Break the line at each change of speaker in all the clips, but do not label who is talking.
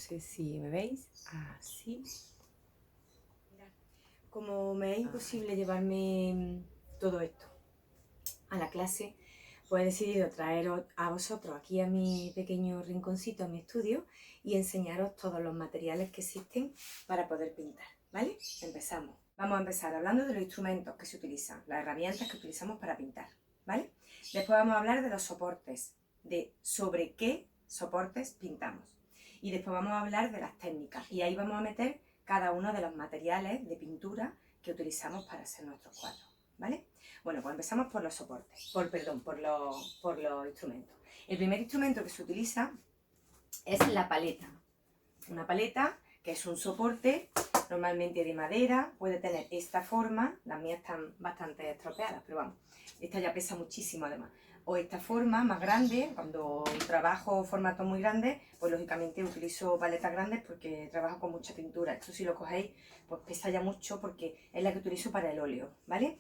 sé si me veis, así. Mirad, como me es imposible llevarme todo esto a la clase, pues he decidido traeros a vosotros aquí a mi pequeño rinconcito, a mi estudio, y enseñaros todos los materiales que existen para poder pintar, ¿vale? Empezamos. Vamos a empezar hablando de los instrumentos que se utilizan, las herramientas que utilizamos para pintar, ¿vale? Después vamos a hablar de los soportes, de sobre qué soportes pintamos. Y después vamos a hablar de las técnicas, y ahí vamos a meter cada uno de los materiales de pintura que utilizamos para hacer nuestros cuadros, ¿vale? Bueno, pues empezamos por los soportes, por los instrumentos. El primer instrumento que se utiliza es la paleta. Una paleta que es un soporte normalmente de madera, puede tener esta forma, las mías están bastante estropeadas, pero vamos, esta ya pesa muchísimo además. O esta forma más grande, cuando trabajo formatos muy grandes, pues lógicamente utilizo paletas grandes porque trabajo con mucha pintura. Esto si lo cogéis, pues pesa ya mucho porque es la que utilizo para el óleo, ¿vale?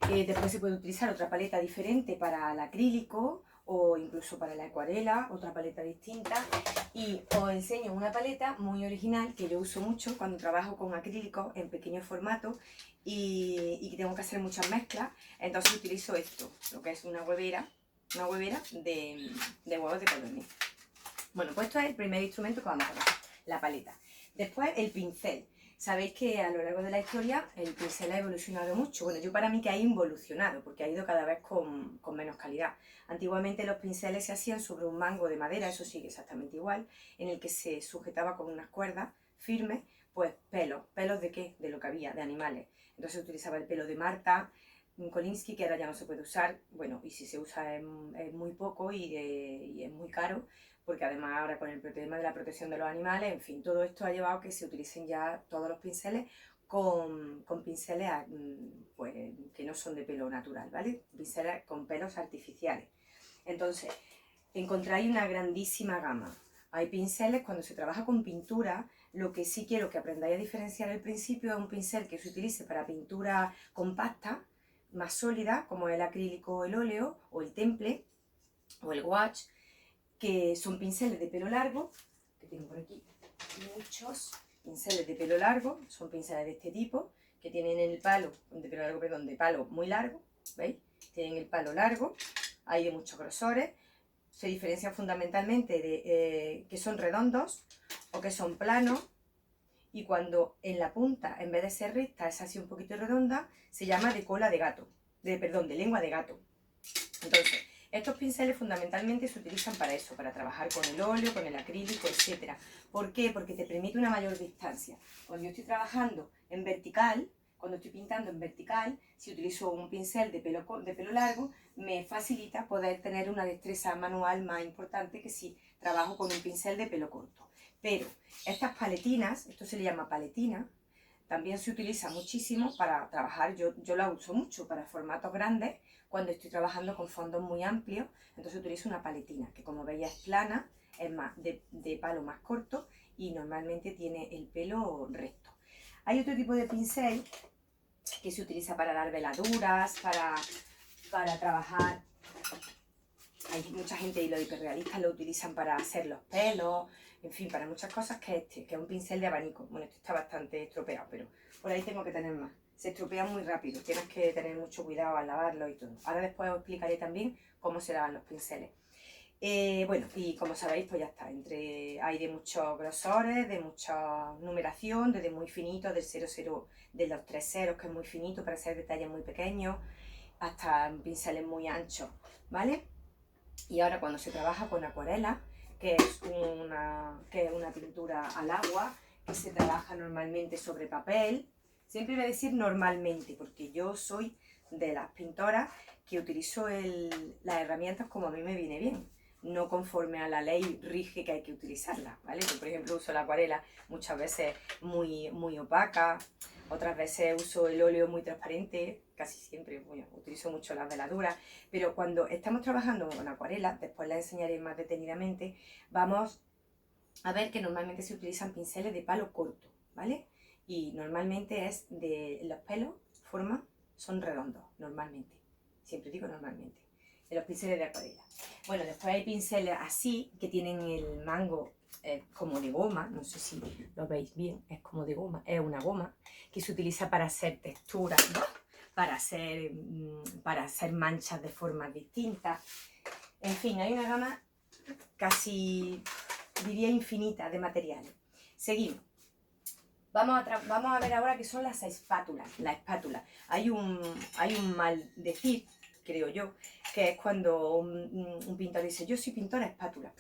Después se puede utilizar otra paleta diferente para el acrílico o incluso para la acuarela, otra paleta distinta. Y os enseño una paleta muy original que yo uso mucho cuando trabajo con acrílicos en pequeño formato y tengo que hacer muchas mezclas. Entonces utilizo esto, lo que es una huevera de huevos de codorniz. Bueno, pues esto es el primer instrumento que vamos a trabajar, la paleta. Después el pincel. Sabéis que a lo largo de la historia el pincel ha evolucionado mucho. Bueno, yo para mí que ha involucionado, porque ha ido cada vez con menos calidad. Antiguamente los pinceles se hacían sobre un mango de madera, eso sigue exactamente igual, en el que se sujetaba con unas cuerdas firmes, pues pelos. ¿Pelos de qué? De lo que había, de animales. Entonces se utilizaba el pelo de Marta Kolinsky, que ahora ya no se puede usar, bueno, y si se usa es muy poco y es muy caro, porque además ahora con el tema de la protección de los animales, en fin, todo esto ha llevado a que se utilicen ya todos los pinceles con pinceles pues, que no son de pelo natural, ¿vale? Pinceles con pelos artificiales. Entonces, encontráis una grandísima gama. Hay pinceles, cuando se trabaja con pintura, lo que sí quiero que aprendáis a diferenciar al principio es un pincel que se utilice para pintura compacta, más sólida, como el acrílico o el óleo, o el temple, o el gouache, que son pinceles de pelo largo, que tengo por aquí muchos pinceles de pelo largo, son pinceles de este tipo, que tienen el palo, de pelo largo, perdón, de palo muy largo, ¿veis? Tienen el palo largo, hay de muchos grosores, se diferencian fundamentalmente de que son redondos o que son planos, y cuando en la punta, en vez de ser recta, es así un poquito redonda, se llama de cola de gato, de lengua de gato. Entonces, estos pinceles fundamentalmente se utilizan para eso, para trabajar con el óleo, con el acrílico, etc. ¿Por qué? Porque te permite una mayor distancia. Cuando yo estoy trabajando en vertical, cuando estoy pintando en vertical, si utilizo un pincel de pelo largo, me facilita poder tener una destreza manual más importante que si trabajo con un pincel de pelo corto. Pero estas paletinas, esto se le llama paletina, también se utiliza muchísimo para trabajar, yo la uso mucho para formatos grandes, cuando estoy trabajando con fondos muy amplios, entonces utilizo una paletina, que como veis es plana, es más de palo más corto y normalmente tiene el pelo recto. Hay otro tipo de pincel que se utiliza para dar veladuras, para trabajar. Hay mucha gente y los hiperrealistas lo utilizan para hacer los pelos, en fin, para muchas cosas, que es un pincel de abanico. Bueno, este está bastante estropeado, pero por ahí tengo que tener más. Se estropea muy rápido, tienes que tener mucho cuidado al lavarlo y todo. Ahora después os explicaré también cómo se lavan los pinceles. Bueno, y como sabéis, pues ya está. Hay de muchos grosores, de mucha numeración, desde muy finito, del 00, de los 3 ceros, que es muy finito para hacer detalles muy pequeños, hasta pinceles muy anchos, ¿vale? Y ahora cuando se trabaja con acuarela, que es una pintura al agua, que se trabaja normalmente sobre papel, siempre voy a decir normalmente, porque yo soy de las pintoras que utilizo las herramientas como a mí me viene bien, no conforme a la ley rige que hay que utilizarla, ¿vale? Yo, por ejemplo, uso la acuarela muchas veces muy opaca, otras veces uso el óleo muy transparente, casi siempre, bueno, utilizo mucho las veladuras, pero cuando estamos trabajando con acuarela, después les enseñaré más detenidamente, vamos a ver que normalmente se utilizan pinceles de palo corto, ¿vale? Y normalmente es de los pelos, son redondos, normalmente, siempre digo normalmente, de los pinceles de acuarela. Bueno, después hay pinceles así, que tienen el mango como de goma, no sé si lo veis bien, es como de goma, es una goma que se utiliza para hacer texturas, ¿no? para hacer manchas de formas distintas. En fin, hay una gama casi, diría, infinita de materiales. Seguimos. Vamos a ver ahora qué son las espátulas. La espátula. Hay un mal decir, creo yo, que es cuando un pintor dice, yo soy pintor a espátula.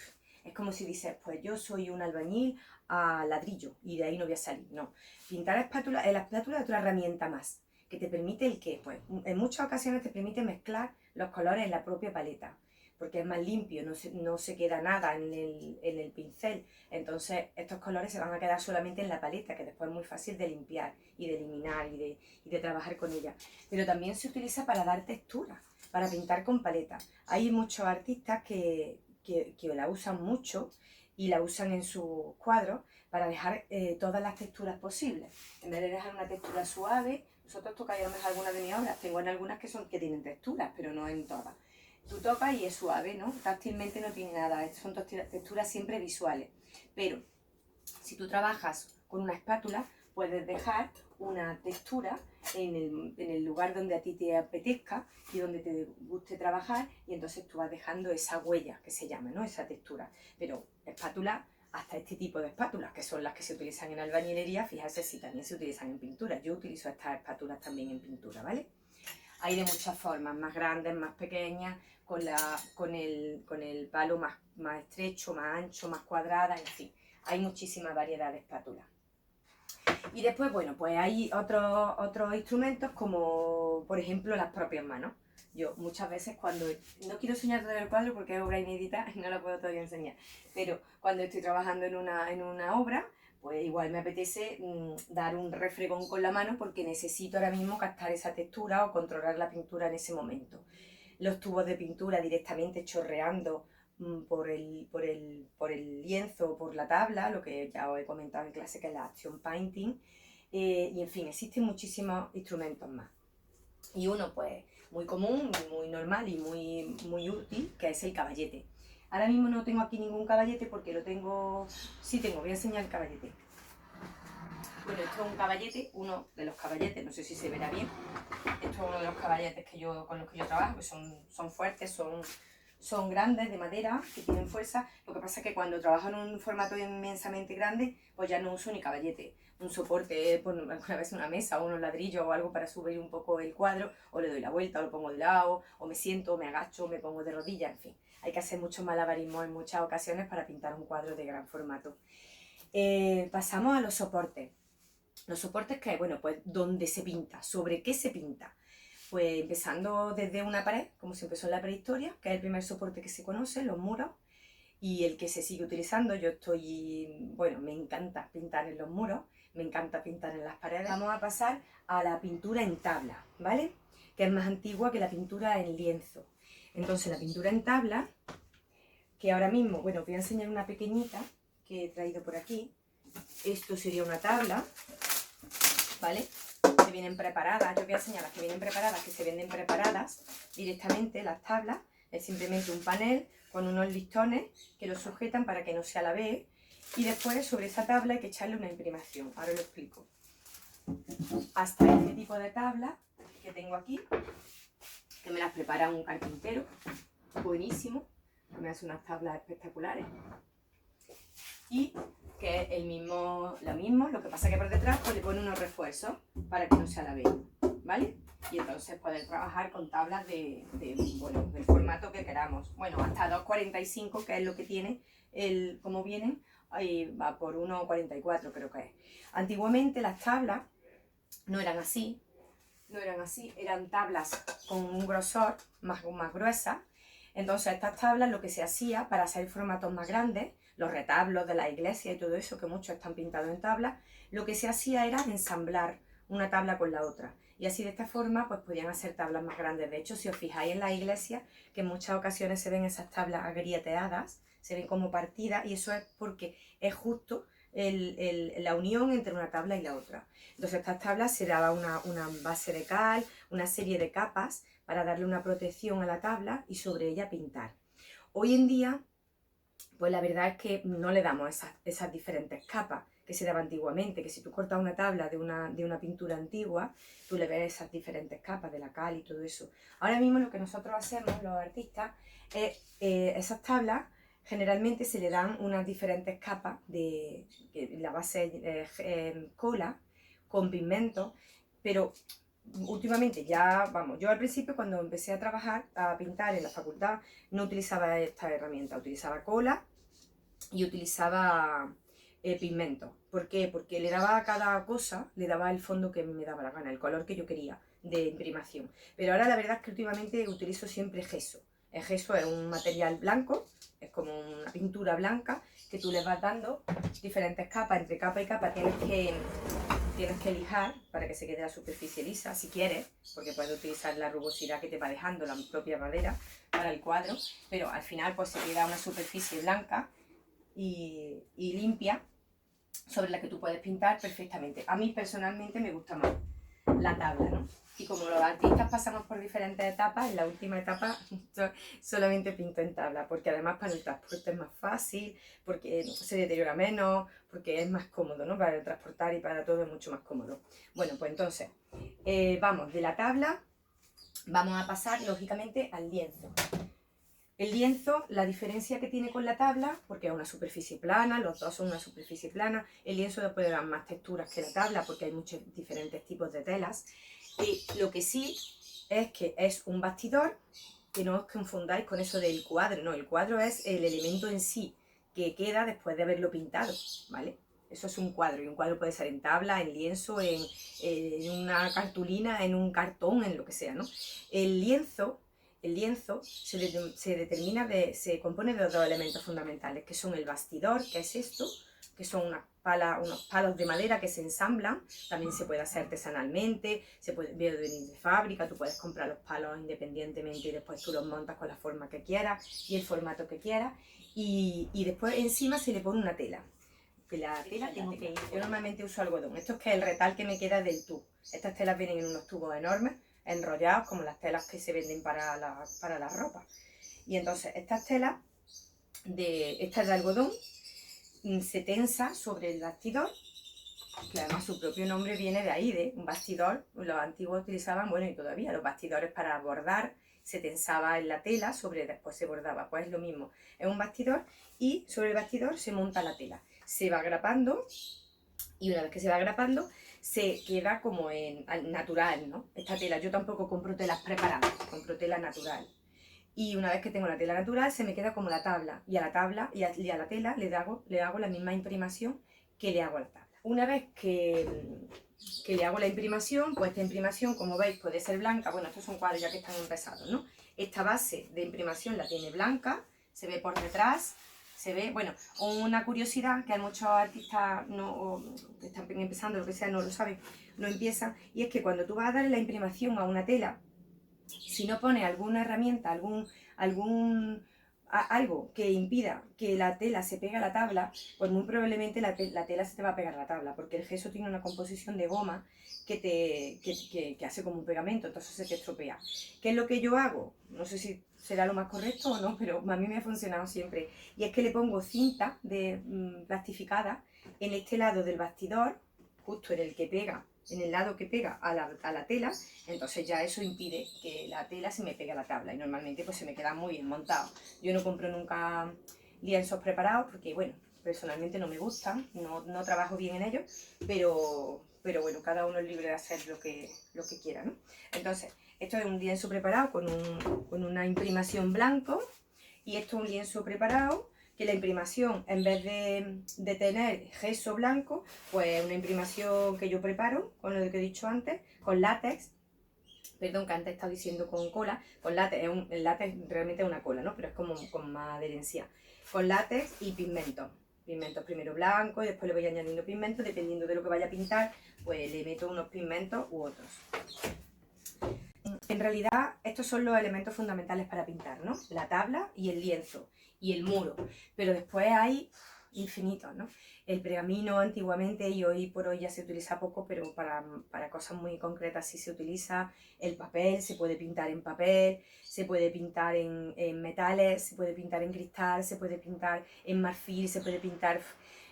Es como si dices, pues yo soy un albañil a ladrillo y de ahí no voy a salir. No, pintar a espátula, la espátula es otra herramienta más, que te permite el qué, pues en muchas ocasiones te permite mezclar los colores en la propia paleta, porque es más limpio, no se queda nada en el pincel. Entonces estos colores se van a quedar solamente en la paleta, que después es muy fácil de limpiar y de eliminar y de trabajar con ella. Pero también se utiliza para dar textura, para pintar con paleta. Hay muchos artistas que la usan mucho y la usan en sus cuadros para dejar todas las texturas posibles. En vez de dejar una textura suave, nosotros tocaríamos algunas de mis obras. Tengo en algunas que tienen texturas, pero no en todas. Tú tocas y es suave, ¿no? Táctilmente no tiene nada, son texturas siempre visuales. Pero si tú trabajas con una espátula, puedes dejar una textura en el lugar donde a ti te apetezca y donde te guste trabajar, y entonces tú vas dejando esa huella que se llama, ¿no? Esa textura. Pero espátula, hasta este tipo de espátulas, que son las que se utilizan en albañilería, fíjate si también se utilizan en pintura. Yo utilizo estas espátulas también en pintura, ¿vale? Hay de muchas formas, más grandes, más pequeñas, con el palo más estrecho, más ancho, más cuadrada, en fin. Hay muchísima variedad de espátulas. Y después, bueno, pues hay otros instrumentos como, por ejemplo, las propias manos. Yo muchas veces cuando, no quiero enseñar todo el cuadro porque es obra inédita y no la puedo todavía enseñar, pero cuando estoy trabajando en una obra, pues igual me apetece dar un refregón con la mano porque necesito ahora mismo captar esa textura o controlar la pintura en ese momento. Los tubos de pintura directamente chorreando por el lienzo o por la tabla, lo que ya os he comentado en clase que es la action painting, y en fin, existen muchísimos instrumentos más. Y uno pues muy común, muy normal y muy útil, que es el caballete. Ahora mismo no tengo aquí ningún caballete porque lo tengo, sí tengo, voy a enseñar el caballete. Bueno, esto es un caballete, uno de los caballetes, no sé si se verá bien. Esto es uno de los caballetes con los que yo trabajo, que son fuertes, son grandes, de madera, que tienen fuerza. Lo que pasa es que cuando trabajo en un formato inmensamente grande, pues ya no uso ni caballete. Un soporte, pues alguna vez una mesa o unos ladrillos o algo para subir un poco el cuadro, o le doy la vuelta, o lo pongo de lado, o me siento, me agacho, me pongo de rodillas, en fin. Hay que hacer mucho malabarismo en muchas ocasiones para pintar un cuadro de gran formato. Pasamos a los soportes. Los soportes que, bueno, pues ¿dónde se pinta? ¿Sobre qué se pinta? Pues empezando desde una pared, como se empezó en la prehistoria, que es el primer soporte que se conoce, los muros, y el que se sigue utilizando. Bueno, me encanta pintar en los muros, me encanta pintar en las paredes. Vamos a pasar a la pintura en tabla, ¿vale? Que es más antigua que la pintura en lienzo. Entonces la pintura en tabla, que ahora mismo, bueno, os voy a enseñar una pequeñita que he traído por aquí. Esto sería una tabla, ¿vale? Que vienen preparadas, yo voy a enseñar las que vienen preparadas, que se venden preparadas directamente, las tablas. Es simplemente un panel con unos listones que lo sujetan para que no se alabee, y después sobre esa tabla hay que echarle una imprimación. Ahora lo explico. Hasta este tipo de tablas que tengo aquí, que me las prepara un carpintero buenísimo, que me hace unas tablas espectaculares, y que es lo mismo, lo que pasa que por detrás pues le pone unos refuerzos para que no se alabeen, ¿vale? Y entonces poder trabajar con tablas del formato que queramos. Bueno, hasta 2,45, que es lo que tiene, como vienen, ahí va por 1,44 creo que es. Antiguamente las tablas no eran así, eran tablas con un grosor más gruesa. Entonces estas tablas, lo que se hacía para hacer formatos más grandes, los retablos de la iglesia y todo eso, que muchos están pintados en tablas, lo que se hacía era ensamblar una tabla con la otra. Y así de esta forma pues podían hacer tablas más grandes. De hecho, si os fijáis en la iglesia, que en muchas ocasiones se ven esas tablas agrieteadas, se ven como partidas, y eso es porque es justo la unión entre una tabla y la otra. Entonces a estas tablas se daba una base de cal, una serie de capas para darle una protección a la tabla y sobre ella pintar. Hoy en día pues la verdad es que no le damos esas diferentes capas que se daba antiguamente, que si tú cortas una tabla de una pintura antigua, tú le ves esas diferentes capas de la cal y todo eso. Ahora mismo lo que nosotros hacemos, los artistas, es esas tablas generalmente se le dan unas diferentes capas de la base cola con pigmento, pero últimamente ya, vamos, yo al principio cuando empecé a trabajar, a pintar en la facultad, no utilizaba esta herramienta, utilizaba cola y utilizaba pigmento. ¿Por qué? Porque le daba a cada cosa, le daba el fondo que me daba la gana, el color que yo quería de imprimación. Pero ahora la verdad es que últimamente utilizo siempre gesso. El gesso es un material blanco, es como una pintura blanca que tú le vas dando diferentes capas, entre capa y capa tienes que lijar para que se quede la superficie lisa, si quieres, porque puedes utilizar la rugosidad que te va dejando la propia madera para el cuadro, pero al final pues se queda una superficie blanca y limpia sobre la que tú puedes pintar perfectamente. A mí personalmente me gusta más la tabla, ¿no? Y como los artistas pasamos por diferentes etapas, en la última etapa yo solamente pinto en tabla, porque además para el transporte es más fácil, porque se deteriora menos, porque es más cómodo, ¿no? Para transportar y para todo es mucho más cómodo. Bueno, pues entonces, vamos de la tabla, vamos a pasar lógicamente al lienzo. El lienzo, la diferencia que tiene con la tabla, porque es una superficie plana, los dos son una superficie plana, el lienzo puede dar más texturas que la tabla porque hay muchos diferentes tipos de telas. Y lo que sí es que es un bastidor, que no os confundáis con eso del cuadro, no, el cuadro es el elemento en sí que queda después de haberlo pintado, ¿vale? Eso es un cuadro, y un cuadro puede ser en tabla, en lienzo, en una cartulina, en un cartón, en lo que sea, ¿no? El lienzo se compone de dos elementos fundamentales, que son el bastidor, que es esto, que son unos palos de madera que se ensamblan, también se puede hacer artesanalmente, se puede venir de fábrica, tú puedes comprar los palos independientemente y después tú los montas con la forma que quieras y el formato que quieras, y después encima se le pone una tela. Que la tela tengo que ir, yo normalmente uso algodón, esto es que el retal que me queda del tubo, estas telas vienen en unos tubos enormes, enrollados como las telas que se venden para la ropa. Y entonces estas telas, esta de algodón, se tensa sobre el bastidor, que además su propio nombre viene de ahí, de un bastidor. Los antiguos utilizaban, bueno, y todavía los bastidores para bordar, se tensaba en la tela, después se bordaba, pues es lo mismo, es un bastidor y sobre el bastidor se monta la tela, se va agrapando y una vez que se va agrapando se queda como en natural, ¿no? Esta tela, yo tampoco compro telas preparadas, compro tela natural. Y una vez que tengo la tela natural se me queda como la tabla, y a la tabla y a la tela le hago la misma imprimación que le hago a la tabla. Una vez que le hago la imprimación, pues esta imprimación, como veis, puede ser blanca. Bueno, estos son cuadros ya que están empezados, ¿no? Esta base de imprimación la tiene blanca, se ve por detrás, se ve, bueno, una curiosidad que hay muchos artistas que están empezando, lo que sea, no lo saben, no empiezan, y es que cuando tú vas a darle la imprimación a una tela, si no pones alguna herramienta, algo que impida que la tela se pegue a la tabla, pues muy probablemente la tela se te va a pegar a la tabla, porque el gesso tiene una composición de goma que hace como un pegamento, entonces se te estropea. ¿Qué es lo que yo hago? No sé si será lo más correcto o no, pero a mí me ha funcionado siempre. Y es que le pongo cinta plastificada en este lado del bastidor, justo en el lado que pega a la tela, entonces ya eso impide que la tela se me pegue a la tabla y normalmente pues se me queda muy bien montado. Yo no compro nunca lienzos preparados porque, bueno, personalmente no me gustan, no trabajo bien en ellos, pero bueno, cada uno es libre de hacer lo que quiera, ¿no? Entonces, esto es un lienzo preparado con una imprimación blanco, y esto es un lienzo preparado que la imprimación, en vez de tener gesso blanco, pues una imprimación que yo preparo, con lo que he dicho antes, con látex. Perdón, que antes he estado diciendo con cola, con látex, el látex realmente es una cola, ¿no? Pero es como con más adherencia. Con látex y pigmento. Pigmentos primero blanco y después le voy añadiendo pigmentos, dependiendo de lo que vaya a pintar, pues le meto unos pigmentos u otros. En realidad, estos son los elementos fundamentales para pintar, ¿no? La tabla y el lienzo y el muro. Pero después hay infinitos, ¿no? El pergamino antiguamente, y hoy por hoy ya se utiliza poco, pero para cosas muy concretas sí se utiliza. El papel, se puede pintar en papel, se puede pintar en metales, se puede pintar en cristal, se puede pintar en marfil, se puede pintar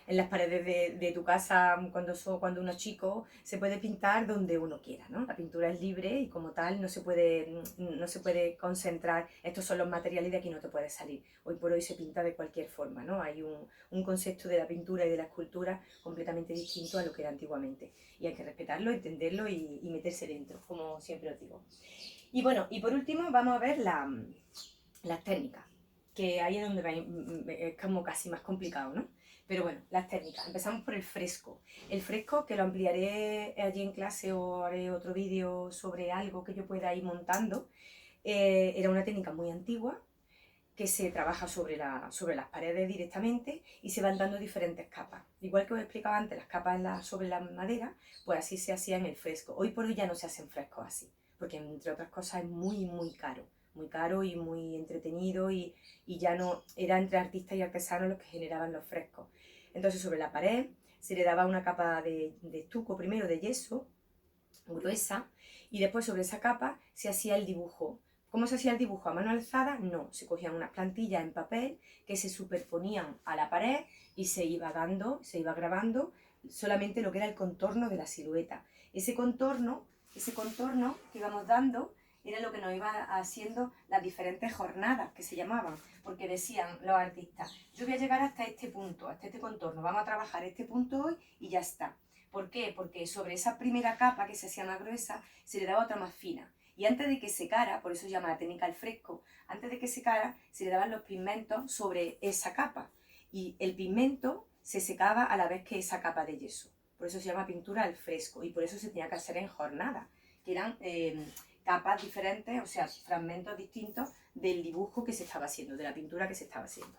en las paredes de tu casa cuando uno es chico, se puede pintar donde uno quiera, ¿no? La pintura es libre y como tal no se puede concentrar, estos son los materiales y de aquí no te puedes salir. Hoy por hoy se pinta de cualquier forma, ¿no? Hay un concepto de la pintura y de la escultura completamente distinto a lo que era antiguamente. Y hay que respetarlo, entenderlo y meterse dentro, como siempre os digo. Y bueno, y por último vamos a ver las técnicas, que ahí es donde es como casi más complicado, ¿no? Pero bueno, las técnicas. Empezamos por el fresco. El fresco, que lo ampliaré allí en clase o haré otro vídeo sobre algo que yo pueda ir montando, era una técnica muy antigua que se trabaja sobre las paredes directamente y se van dando diferentes capas. Igual que os explicaba antes, las capas sobre la madera, pues así se hacía en el fresco. Hoy por hoy ya no se hacen frescos así, porque entre otras cosas es muy caro y muy entretenido y ya no era entre artistas y artesanos los que generaban los frescos. Entonces sobre la pared se le daba una capa de estuco primero, de yeso, gruesa, y después sobre esa capa se hacía el dibujo. ¿Cómo se hacía el dibujo? ¿A mano alzada? No, se cogían unas plantillas en papel que se superponían a la pared y se iba grabando solamente lo que era el contorno de la silueta. Ese contorno que íbamos dando era lo que nos iba haciendo las diferentes jornadas que se llamaban, porque decían los artistas, yo voy a llegar hasta este punto, hasta este contorno, vamos a trabajar este punto hoy y ya está. ¿Por qué? Porque sobre esa primera capa que se hacía más gruesa se le daba otra más fina. Y antes de que secara, por eso se llama la técnica al fresco, antes de que secara se le daban los pigmentos sobre esa capa. Y el pigmento se secaba a la vez que esa capa de yeso. Por eso se llama pintura al fresco y por eso se tenía que hacer en jornada, que eran capas diferentes, o sea, fragmentos distintos del dibujo que se estaba haciendo, de la pintura que se estaba haciendo.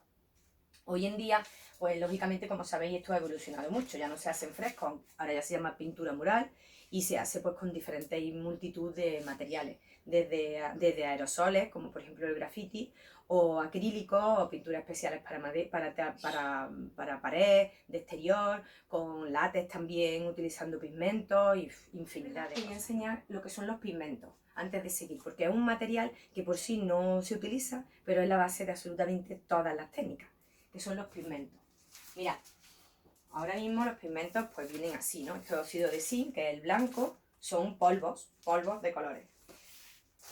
Hoy en día, pues lógicamente, como sabéis, esto ha evolucionado mucho, ya no se hace en fresco, ahora ya se llama pintura mural y se hace pues con diferentes y multitud de materiales, desde aerosoles, como por ejemplo el graffiti, o acrílicos, o pinturas especiales para pared, de exterior, con látex también, utilizando pigmentos y infinidad de cosas. Voy a enseñar lo que son los pigmentos antes de seguir, porque es un material que por sí no se utiliza, pero es la base de absolutamente todas las técnicas, que son los pigmentos. Mirad, ahora mismo los pigmentos pues vienen así, ¿no? Este óxido de zinc, que es el blanco, son polvos de colores.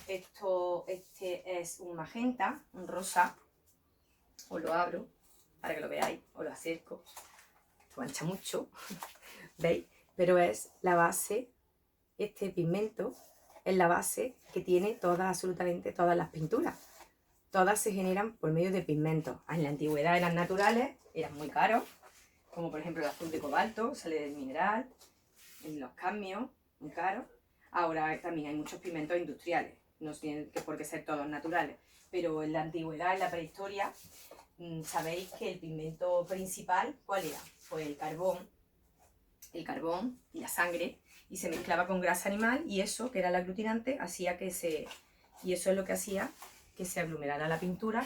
Este es un magenta, un rosa, os lo abro para que lo veáis, os lo acerco, mancha mucho, ¿veis? Pero es la base, este pigmento es la base que tiene absolutamente todas las pinturas. Todas se generan por medio de pigmentos. En la antigüedad eran naturales, eran muy caros, como por ejemplo el azul de cobalto, sale del mineral, en los cadmios, muy caros. Ahora también hay muchos pigmentos industriales, no tienen por qué ser todos naturales, pero en la antigüedad, en la prehistoria, sabéis que el pigmento principal, ¿cuál era? Pues el carbón y la sangre, y se mezclaba con grasa animal y eso, que era el aglutinante, y eso es lo que hacía que se aglomerara la pintura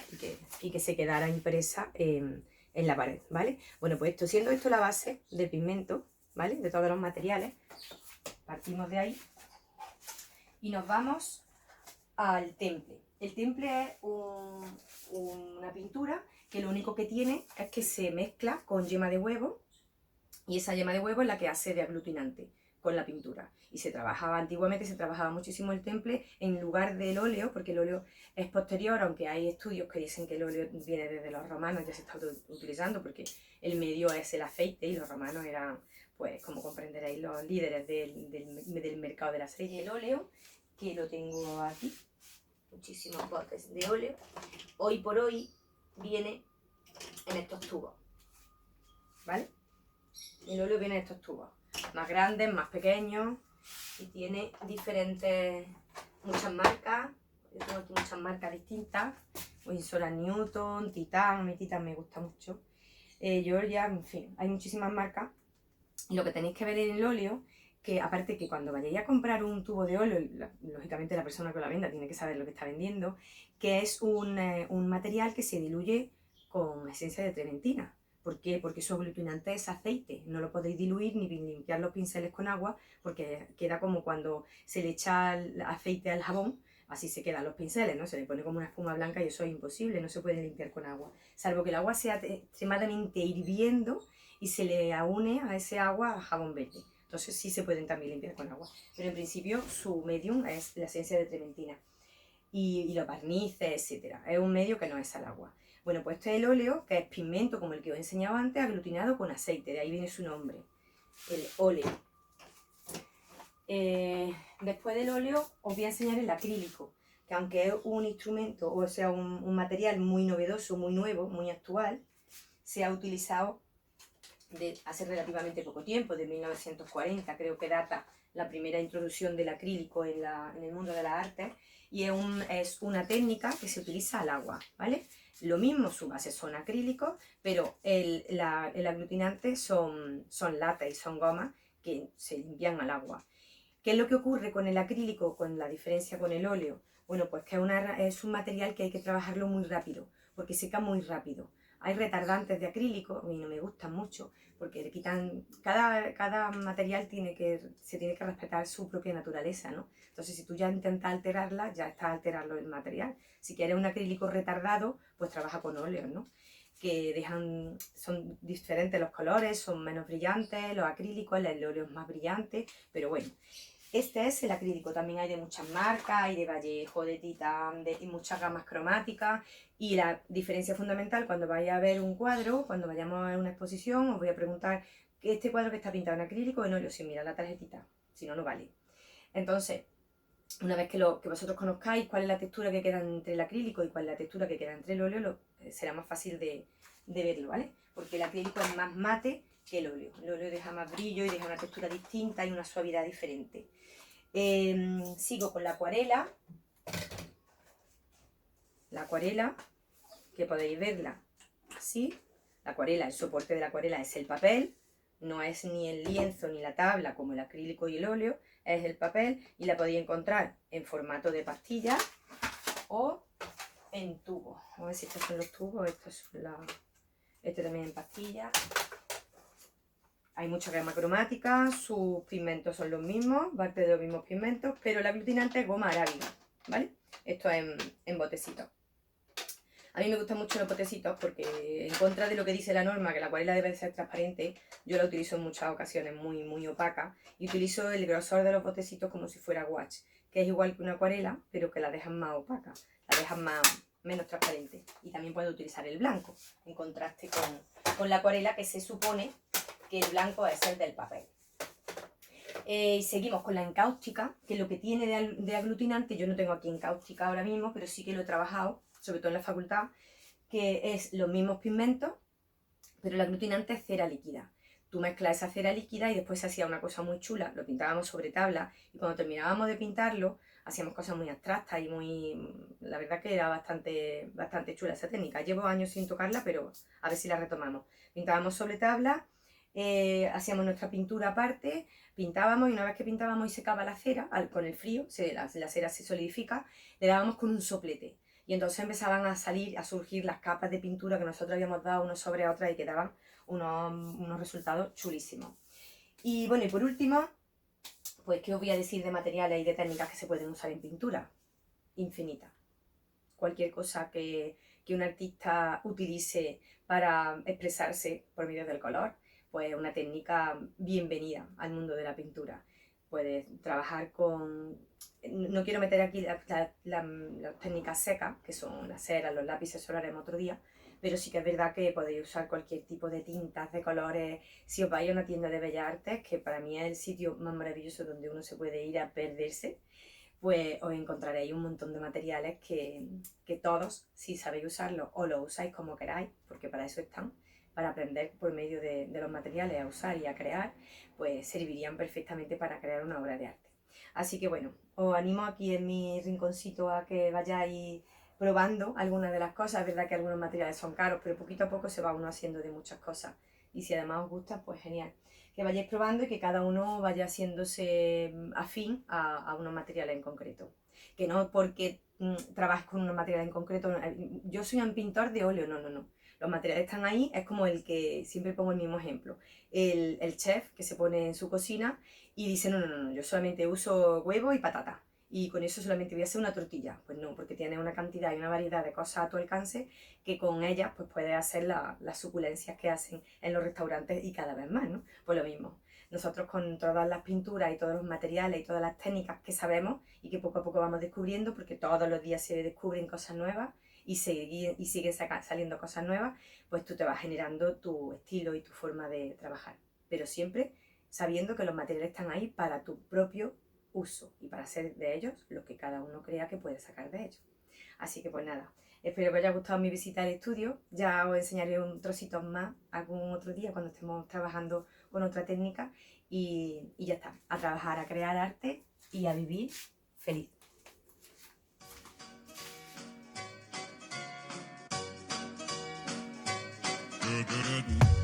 y que se quedara impresa en la pared, ¿vale? Bueno, pues siendo esto la base del pigmento, ¿vale? De todos los materiales, partimos de ahí y nos vamos al temple. El temple es una pintura que lo único que tiene es que se mezcla con yema de huevo y esa yema de huevo es la que hace de aglutinante con la pintura. Y antiguamente se trabajaba muchísimo el temple en lugar del óleo, porque el óleo es posterior, aunque hay estudios que dicen que el óleo viene desde los romanos, ya se está utilizando, porque el medio es el aceite y los romanos eran, pues como comprenderéis, los líderes del mercado del aceite. El óleo, que lo tengo aquí, muchísimos botes de óleo, hoy por hoy viene en estos tubos, ¿vale? El óleo viene en estos tubos, más grandes, más pequeños, y tiene muchas marcas. Yo tengo aquí muchas marcas distintas, Winsor & Newton, Titan, mi Titan me gusta mucho, Georgia, en fin, hay muchísimas marcas. Y lo que tenéis que ver en el óleo, que aparte que cuando vayáis a comprar un tubo de óleo, lógicamente la persona que lo venda tiene que saber lo que está vendiendo, que es un material que se diluye con esencia de trementina, ¿Por qué? Porque su aglutinante es aceite, no lo podéis diluir ni limpiar los pinceles con agua porque queda como cuando se le echa el aceite al jabón, así se quedan los pinceles, ¿no? Se le pone como una espuma blanca y eso es imposible, no se puede limpiar con agua, salvo que el agua sea extremadamente hirviendo y se le aúne a ese agua jabón verde. Entonces sí se pueden también limpiar con agua, pero en principio su medium es la esencia de trementina y los barnices, etc. Es un medio que no es al agua. Bueno, pues este es el óleo, que es pigmento, como el que os he enseñado antes, aglutinado con aceite, de ahí viene su nombre, el óleo. Después del óleo os voy a enseñar el acrílico, que aunque es un instrumento, o sea, un material muy novedoso, muy nuevo, muy actual, se ha utilizado hace relativamente poco tiempo, de 1940, creo que data la primera introducción del acrílico en el mundo de las artes, y es una técnica que se utiliza al agua, ¿vale? Lo mismo, su base son acrílicos, pero el aglutinante son látex y son gomas que se limpian al agua. ¿Qué es lo que ocurre con el acrílico, con la diferencia con el óleo? Bueno, pues que es un material que hay que trabajarlo muy rápido, porque seca muy rápido. Hay retardantes de acrílico, a mí no me gustan mucho, porque le quitan, cada material se tiene que respetar su propia naturaleza, ¿no? Entonces, si tú ya intentas alterarla, ya estás alterando el material. Si quieres un acrílico retardado, pues trabaja con óleos, ¿no? Que son diferentes los colores, son menos brillantes, los acrílicos, el óleo es más brillante, pero bueno. Este es el acrílico, también hay de muchas marcas, hay de Vallejo, de Titán, y muchas gamas cromáticas. Y la diferencia fundamental, cuando vaya a ver un cuadro, cuando vayamos a una exposición, os voy a preguntar, ¿este cuadro que está pintado en acrílico o en óleo? Si mira la tarjetita, si no, no vale. Entonces, una vez que vosotros conozcáis cuál es la textura que queda entre el acrílico y cuál es la textura que queda entre el óleo, será más fácil de verlo, ¿vale? Porque el acrílico es más mate que el óleo. El óleo deja más brillo y deja una textura distinta y una suavidad diferente. Sigo con la acuarela. La acuarela, que podéis verla así. La acuarela, el soporte de la acuarela es el papel, no es ni el lienzo ni la tabla como el acrílico y el óleo, es el papel y la podéis encontrar en formato de pastilla o en tubo. A ver si estos son los tubos, este también en pastilla. Hay mucha gama cromática, sus pigmentos son los mismos, parte de los mismos pigmentos, pero el aglutinante es goma arábiga, ¿vale? Esto es en botecitos. A mí me gustan mucho los botecitos porque, en contra de lo que dice la norma, que la acuarela debe de ser transparente, yo la utilizo en muchas ocasiones muy opaca y utilizo el grosor de los botecitos como si fuera gouache, que es igual que una acuarela, pero que la dejan más opaca, la dejan menos transparente. Y también puedo utilizar el blanco, en contraste con la acuarela, que se supone que el blanco es el del papel. Y seguimos con la encáustica, que lo que tiene de aglutinante, yo no tengo aquí encáustica ahora mismo, pero sí que lo he trabajado, sobre todo en la facultad, que es los mismos pigmentos, pero el aglutinante es cera líquida. Tú mezclas esa cera líquida y después se hacía una cosa muy chula, lo pintábamos sobre tabla y cuando terminábamos de pintarlo hacíamos cosas muy abstractas y la verdad que era bastante chula esa técnica. Llevo años sin tocarla, pero a ver si la retomamos. Pintábamos sobre tabla, hacíamos nuestra pintura aparte, pintábamos y una vez que pintábamos y secaba la cera, con el frío, la cera se solidifica, le dábamos con un soplete. Y entonces empezaban a surgir las capas de pintura que nosotros habíamos dado uno sobre otra y quedaban unos resultados chulísimos. Y bueno, y por último, pues ¿qué os voy a decir de materiales y de técnicas que se pueden usar en pintura? Infinita. Cualquier cosa que un artista utilice para expresarse por medio del color, pues una técnica bienvenida al mundo de la pintura. Puedes trabajar con... No quiero meter aquí las técnicas secas, que son las ceras, los lápices solares otro día, pero sí que es verdad que podéis usar cualquier tipo de tintas, de colores. Si os vais a una tienda de bellas artes, que para mí es el sitio más maravilloso donde uno se puede ir a perderse, pues os encontraréis un montón de materiales que todos, si sabéis usarlos o los usáis como queráis, porque para eso están, para aprender por medio de los materiales a usar y a crear, pues servirían perfectamente para crear una obra de arte. Así que bueno, os animo aquí en mi rinconcito a que vayáis probando algunas de las cosas. Es verdad que algunos materiales son caros, pero poquito a poco se va uno haciendo de muchas cosas. Y si además os gusta, pues genial. Que vayáis probando y que cada uno vaya haciéndose afín a unos materiales en concreto. Que no porque trabajes con unos materiales en concreto. Yo soy un pintor de óleo, no. Los materiales están ahí, es como el que, siempre pongo el mismo ejemplo, el chef que se pone en su cocina y dice, no, yo solamente uso huevo y patata y con eso solamente voy a hacer una tortilla. Pues no, porque tiene una cantidad y una variedad de cosas a tu alcance que con ellas pues puedes hacer las suculencias que hacen en los restaurantes y cada vez más, ¿no? Pues lo mismo. Nosotros con todas las pinturas y todos los materiales y todas las técnicas que sabemos y que poco a poco vamos descubriendo, porque todos los días se descubren cosas nuevas y siguen saliendo cosas nuevas, pues tú te vas generando tu estilo y tu forma de trabajar. Pero siempre sabiendo que los materiales están ahí para tu propio uso y para hacer de ellos lo que cada uno crea que puede sacar de ellos. Así que pues nada, espero que os haya gustado mi visita al estudio. Ya os enseñaré un trocito más algún otro día cuando estemos trabajando con otra técnica y ya está, a trabajar, a crear arte y a vivir feliz.
Do do do do.